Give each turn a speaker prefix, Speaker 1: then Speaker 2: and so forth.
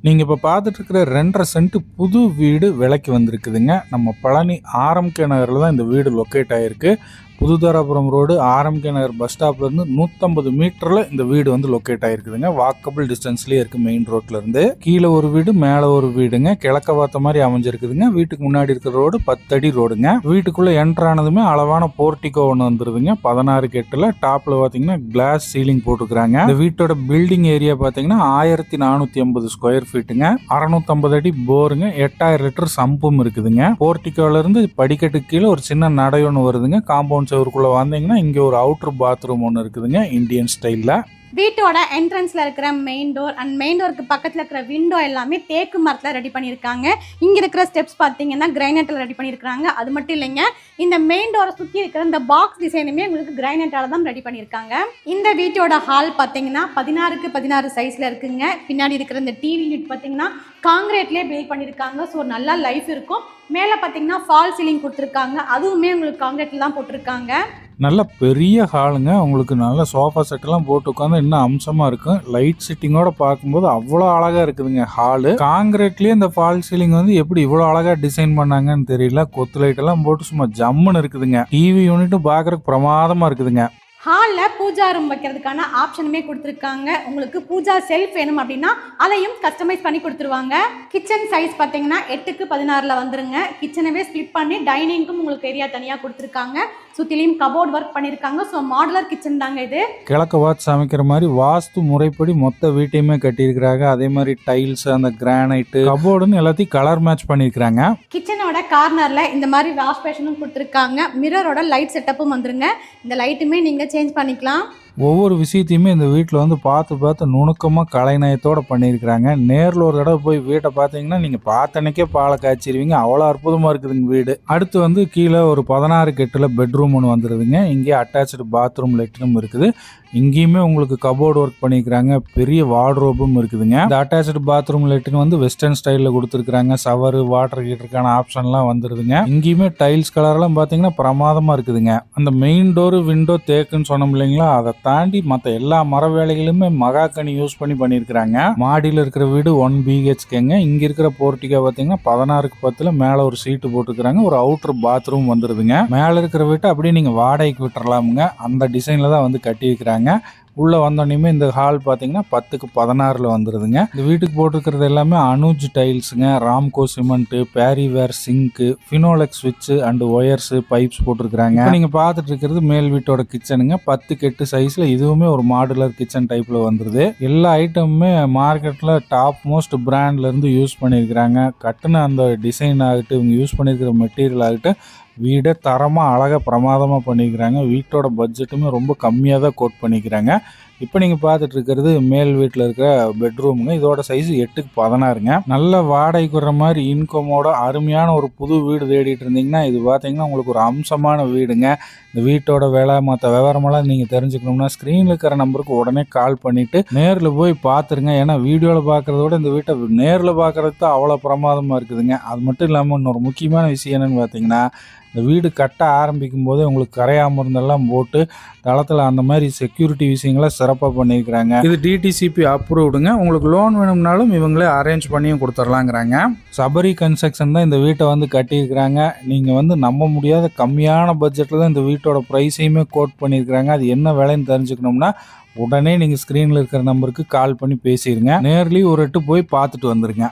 Speaker 1: நீங்க இப்ப பார்த்துட்டு இருக்கிற 2.5 சென்ட் புது வீடு விலைக்கு வந்திருக்குதுங்க. நம்ம பழனி ஆர்எம்கே நகர்ல தான் இந்த வீடு லொக்கேட் ஆயிருக்கு. புதுதாராபுரம் ரோடு ஆர்எம்கே நகர் பஸ் ஸ்டாப்ல இருந்து 150 மீட்டர்ல இந்த வீடு வந்து லொக்கேட் ஆயிருக்குதுங்க. வாக்கபிள் டிஸ்டன்ஸ்லயே இருக்கு மெயின் ரோட்ல இருந்து. கீழே ஒரு வீடு மேல ஒரு வீடுங்க. கிழக்க பார்த்த மாதிரி அமைஞ்சிருக்குதுங்க. வீட்டுக்கு முன்னாடி இருக்கிற ரோடு 10 அடி ரோடுங்க. வீட்டுக்குள்ள என்டர் ஆனதுமே அளவான போர்ட்டிகோ ஒன்று வந்துருதுங்க. 16 டாப்ல பாத்தீங்கன்னா கிளாஸ் சீலிங் போட்டுக்கிறாங்க. இந்த வீட்டோட பில்டிங் ஏரியா பாத்தீங்கன்னா 1450 ஸ்கொயர் ஃபீட்டுங்க. 650 அடி போருங்க. 8000 லிட்டர் சம்பும் இருக்குதுங்க. போர்ட்டிகோல இருந்து படிக்கட்டு கீழே ஒரு சின்ன நடை ஒன்று வருதுங்க. காம்பவுண்ட் செவருக்குள்ள வந்தீங்கன்னா இங்க ஒரு அவுட்டர் பாத்ரூம் ஒன்று இருக்குதுங்க இந்தியன் ஸ்டைல்ல.
Speaker 2: வீட்டோட என்ட்ரன்ஸ்ல இருக்கிற மெயின் டோர் அண்ட் மெயின் டோருக்கு பக்கத்துல இருக்கிற விண்டோ எல்லாமே தேக்கு மரத்துல ரெடி பண்ணியிருக்காங்க. இங்க இருக்கிற ஸ்டெப்ஸ் பார்த்தீங்கன்னா கிரைனைட்ல ரெடி பண்ணியிருக்காங்க. அது மட்டும் இல்லைங்க, இந்த மெயின் டோரை சுற்றி இருக்கிற இந்த பாக்ஸ் டிசைனுமே உங்களுக்கு கிரைனைட்டால தான் ரெடி பண்ணியிருக்காங்க. இந்த வீட்டோட ஹால் பார்த்தீங்கன்னா 16க்கு 16 சைஸ்ல இருக்குங்க. பின்னாடி இருக்கிற இந்த டிவி யூனிட் பார்த்தீங்கன்னா காங்கிரீட்லேயே பில்ட் பண்ணியிருக்காங்க. ஸோ நல்லா லைஃப் இருக்கும். மேலே பார்த்தீங்கன்னா ஃபால் சீலிங் கொடுத்துருக்காங்க. அதுவுமே உங்களுக்கு காங்கிரீட்ல தான் போட்டிருக்காங்க.
Speaker 1: நல்ல பெரிய ஹாலுங்க. உங்களுக்கு நல்ல சோஃபா செட்டெல்லாம் போட்டு உட்காந்து இன்னும் அம்சமா இருக்கும். லைட் செட்டிங்கோட பார்க்கும்போது அவ்வளோ அழகா இருக்குதுங்க ஹாலு. காங்கிரீட்லயே இந்த ஃபால் சீலிங் வந்து எப்படி இவ்வளோ அழகா டிசைன் பண்ணாங்கன்னு தெரியல. கொத்து லைட் எல்லாம் போட்டு சும்மா ஜம்முன்னு இருக்குதுங்க. டிவி யூனிட்டும் பார்க்கறதுக்கு பிரமாதமா இருக்குதுங்க.
Speaker 2: ஹாலில் பூஜா ரூம் வைக்கிறதுக்கான ஆப்ஷனுமே கொடுத்துருக்காங்க. உங்களுக்கு பூஜா செல்ஃப் வேணும் அப்படின்னா அதையும் கஸ்டமைஸ் பண்ணி கொடுத்துருவாங்க. கிச்சன் சைஸ் பார்த்தீங்கன்னா 8க்கு 16ல் வந்துருங்க. கிச்சனவே ஸ்பிளிட் பண்ணி டைனிங்க்கும் உங்களுக்கு ஏரியா தனியாக கொடுத்துருக்காங்க. சுற்றிலையும் கபோர்ட் ஒர்க் பண்ணியிருக்காங்க. ஸோ மாடுலர் கிச்சன் தாங்க இது.
Speaker 1: கிழக்கு வாட்ச் சமைக்கிற மாதிரி வாஸ்து முறைப்படி மொத்த வீட்டையுமே கட்டியிருக்கிறாங்க. அதே மாதிரி டைல்ஸ், அந்த கிரானைட்டு, கபோர்டுன்னு எல்லாத்தையும் கலர் மேட்ச் பண்ணியிருக்கிறாங்க.
Speaker 2: கிச்சனோட கார்னரில் இந்த மாதிரி வாஷ் பேஷனும் கொடுத்துருக்காங்க. மிரரோட லைட் செட்டப்பும் வந்துருங்க. இந்த லைட்டுமே நீங்கள் சேஞ்ச் பண்ணிக்கலாம்.
Speaker 1: ஒவ்வொரு விஷயத்தையுமே இந்த வீட்டில் வந்து பார்த்து நுணுக்கமாக கலைநயத்தோடு பண்ணியிருக்கிறாங்க. நேரில் ஒரு தடவை போய் வீட்டை பார்த்தீங்கன்னா நீங்கள் பார்த்தனைக்கே பாலை காய்ச்சிருவீங்க. அவ்வளோ அற்புதமாக இருக்குதுங்க வீடு. அடுத்து வந்து கீழே ஒரு 16 பெட்ரூம் ஒன்று வந்துடுதுங்க. இங்கே அட்டாச்சு பாத்ரூம் லெட்ரூம் இருக்குது. இங்கேயுமே உங்களுக்கு கபோர்டு ஒர்க் பண்ணிக்கிறாங்க. பெரிய வார்ட்ரோபும் இருக்குதுங்க. இந்த அட்டாச்சு பாத்ரூம் லெட்ரின் வந்து வெஸ்டர்ன் ஸ்டைலில் கொடுத்துருக்காங்க. ஷவர், வாட்டர் ஹீட்டருக்கான ஆப்ஷன்லாம் வந்துடுதுங்க. இங்கேயுமே டைல்ஸ் கலர்லாம் பார்த்தீங்கன்னா பிரமாதமாக இருக்குதுங்க. அந்த மெயின் டோரு விண்டோ தேக்குன்னு சொன்னோம் இல்லைங்களா, அதை தாண்டி மற்ற எல்லா மர வேலைகளுமே மகாக்கனி யூஸ் பண்ணியிருக்கிறாங்க. மாடியில் இருக்கிற வீடு 1 BHKங்க. இங்கே இருக்கிற போர்ட்டிகோ பார்த்தீங்கன்னா 16க்கு 10ல் மேலே ஒரு சீட்டு போட்டுக்கிறாங்க. ஒரு அவுட்டர் பாத்ரூம் வந்துடுதுங்க. மேலே இருக்கிற வீட்டை அப்படியே நீங்கள் வாடகைக்கு விட்டுறலாமுங்க. அந்த டிசைனில் தான் வந்து கட்டியிருக்கிறாங்க. உள்ள வந்தோடனே இந்த ஹால் பார்த்தீங்கன்னா 10க்கு 16ல் வந்துடுதுங்க. இந்த வீட்டுக்கு போட்டிருக்கிறது எல்லாமே அனுஜ் டைல்ஸுங்க. ராம்கோ சிமெண்ட், பேரிவேர் சிங்க்கு, ஃபினோலெக்ஸ் ஸ்விட்ச் அண்ட் ஒயர்ஸ், பைப்ஸ் போட்டிருக்கிறாங்க. நீங்க பார்த்துட்டு இருக்கிறது மேல் வீட்டோட கிச்சனுங்க. 10க்கு 8 சைஸ்ல இதுவுமே ஒரு மாடுலர் கிச்சன் டைப்ல வந்துருது. எல்லா ஐட்டமுமே மார்க்கெட்ல டாப் மோஸ்ட் பிராண்ட்ல இருந்து யூஸ் பண்ணியிருக்கிறாங்க. கட்டுன அந்த டிசைன் ஆகட்டும், இவங்க யூஸ் பண்ணியிருக்கிற மெட்டீரியல் ஆகட்டும், வீடை தரமாக அழகாக பிரமாதமாக பண்ணிக்கிறாங்க. வீட்டோட பட்ஜெட்டுமே ரொம்ப கம்மியாக தான் கோட் பண்ணிக்கிறாங்க. இப்போ நீங்கள் பார்த்துட்டு இருக்கிறது மேல் வீட்டில் இருக்கிற பெட்ரூமுங்க. இதோட சைஸ் 8க்கு 16ங்க. நல்ல வாடகைக்கு வர்ற மாதிரி இன்கமோட அருமையான ஒரு புது வீடு தேடிட்டு இருந்தீங்கன்னா இது பார்த்தீங்கன்னா உங்களுக்கு ஒரு அம்சமான வீடுங்க. இந்த வீட்டோட விலை மற்ற விவரமெல்லாம் நீங்கள் தெரிஞ்சுக்கணும்னா ஸ்க்ரீனில் இருக்கிற நம்பருக்கு உடனே கால் பண்ணிவிட்டு நேரில் போய் பார்த்துருங்க. ஏன்னா வீடியோவில் பார்க்குறத விட இந்த வீட்டை நேரில் பார்க்குறது தான் அவ்வளோ பிரமாதமாக இருக்குதுங்க. அது மட்டும் இல்லாமல் இன்னொரு முக்கியமான விஷயம் என்னென்னு பார்த்தீங்கன்னா, இந்த வீடு கட்ட ஆரம்பிக்கும் போதே உங்களுக்கு கரையாம இருந்தெல்லாம் போட்டு தளத்தில் அந்த மாதிரி செக்யூரிட்டி விஷயங்களை சிறப்பாக பண்ணியிருக்கிறாங்க. இது டிடிசிபி அப்ரூவ்டுங்க. உங்களுக்கு லோன் வேணும்னாலும் இவங்களே அரேஞ்ச் பண்ணியும் கொடுத்துர்லாங்கிறாங்க. சபரி கன்ஸ்ட்ரக்ஷன் தான் இந்த வீட்டை வந்து கட்டியிருக்கிறாங்க. நீங்கள் வந்து நம்ப முடியாத கம்மியான பட்ஜெட்டில் தான் இந்த வீட்டோட ப்ரைஸையுமே கோட் பண்ணியிருக்கிறாங்க. அது என்ன விலைன்னு தெரிஞ்சுக்கணும்னா உடனே நீங்கள் ஸ்க்ரீனில் இருக்கிற நம்பருக்கு கால் பண்ணி பேசிடுங்க. நேர்லேயும் ஒரு எட்டு போய் பார்த்துட்டு வந்துருங்க.